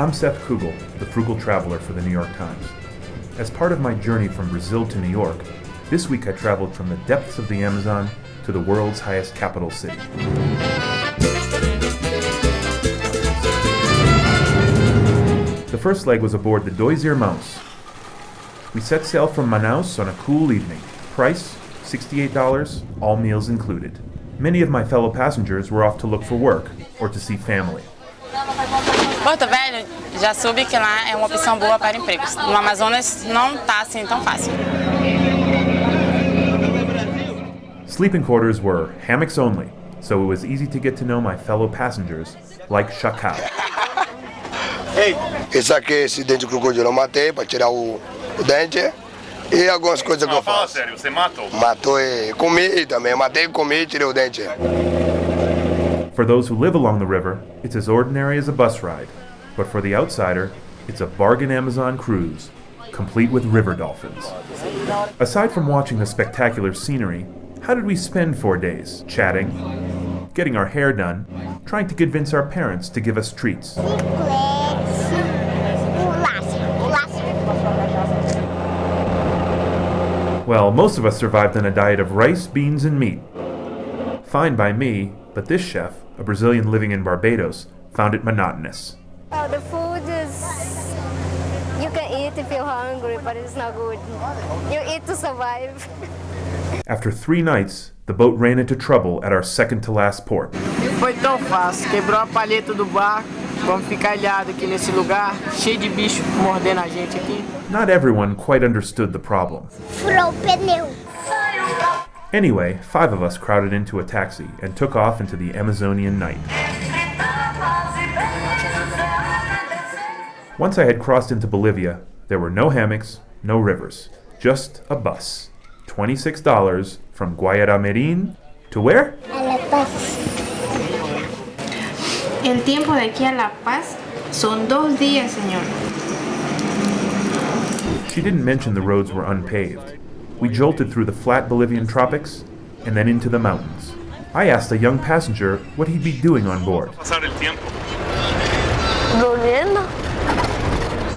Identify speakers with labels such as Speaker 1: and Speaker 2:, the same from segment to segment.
Speaker 1: I'm Seth Frugal, the Frugal Traveler for the New York Times. As part of my journey from Brazil to New York, this week I traveled from the depths of the Amazon to the world's highest capital city. The first leg was aboard the Dois Irmãos. We set sail from Manaus on a cool evening. Price, $68, all meals included. Many of my fellow passengers were off to look for work or to see family.
Speaker 2: Porto Velho, já soube que lá é uma opção boa para empregos. No Amazonas não tá assim tão fácil.
Speaker 1: Sleeping quarters were hammocks only, so it was easy to get to know my fellow passengers, like Chacal.
Speaker 3: Ei, esse aqui é esse dente de crocodilo, eu matei para tirar o dente e algumas coisas que eu faço.
Speaker 1: Fala sério, você matou?
Speaker 3: Matou e comi também, matei, comi e tirei o dente.
Speaker 1: For those who live along the river, it's as ordinary as a bus ride. But for the outsider, it's a bargain Amazon cruise, complete with river dolphins. Aside from watching the spectacular scenery, how did we spend 4 days? Chatting, getting our hair done, trying to convince our parents to give us treats. Well, most of us survived on a diet of rice, beans, and meat. Fine by me, but this chef, a Brazilian living in Barbados, found it monotonous.
Speaker 4: Oh, the food is... You can eat if you're hungry, but it's not good. You eat to survive.
Speaker 1: After 3 nights, the boat ran into trouble at our second-to-last port.
Speaker 5: Foi tão fácil, quebrou a palheta do barco, vamos ficar ilhados aqui nesse lugar, cheio de bicho mordendo a gente aqui.
Speaker 1: Not everyone quite understood the problem.
Speaker 4: Furou o pneu.
Speaker 1: Anyway, 5 of us crowded into a taxi and took off into the Amazonian night. Once I had crossed into Bolivia, there were no hammocks, no rivers, just a bus. $26 from Guayaramerín to where?
Speaker 4: A La Paz.
Speaker 6: El tiempo de aquí a La Paz son 2 días, señor.
Speaker 1: She didn't mention the roads were unpaved. We jolted through the flat Bolivian tropics and then into the mountains. I asked a young passenger what he'd be doing on board.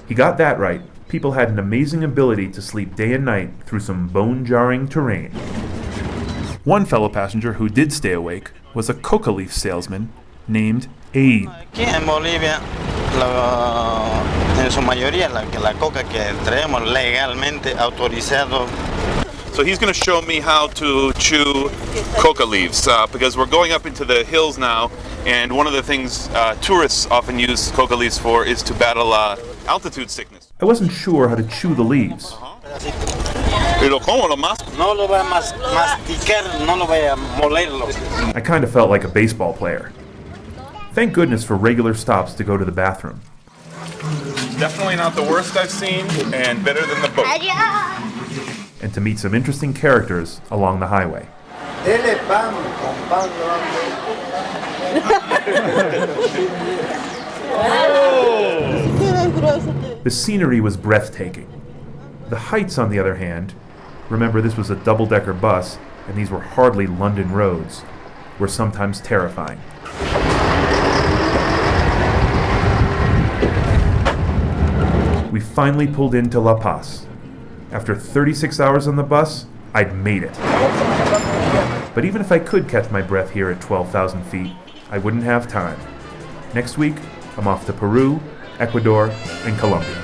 Speaker 1: He got that right. People had an amazing ability to sleep day and night through some bone-jarring terrain. One fellow passenger who did stay awake was a coca leaf salesman named Abe.
Speaker 7: Aquí en Bolivia, en su mayoría la coca que traemos legalmente autorizado.
Speaker 8: So he's going to show me how to chew coca leaves because we're going up into the hills now, and one of the things tourists often use coca leaves for is to battle altitude sickness.
Speaker 1: I wasn't sure how to chew the leaves. I kind of felt like a baseball player. Thank goodness for regular stops to go to the bathroom.
Speaker 8: Definitely not the worst I've seen, and better than the boat.
Speaker 1: And to meet some interesting characters along the highway. The scenery was breathtaking. The heights, on the other hand, remember this was a double-decker bus, and these were hardly London roads, were sometimes terrifying. We finally pulled into La Paz. After 36 hours on the bus, I'd made it. But even if I could catch my breath here at 12,000 feet, I wouldn't have time. Next week, I'm off to Peru, Ecuador, and Colombia.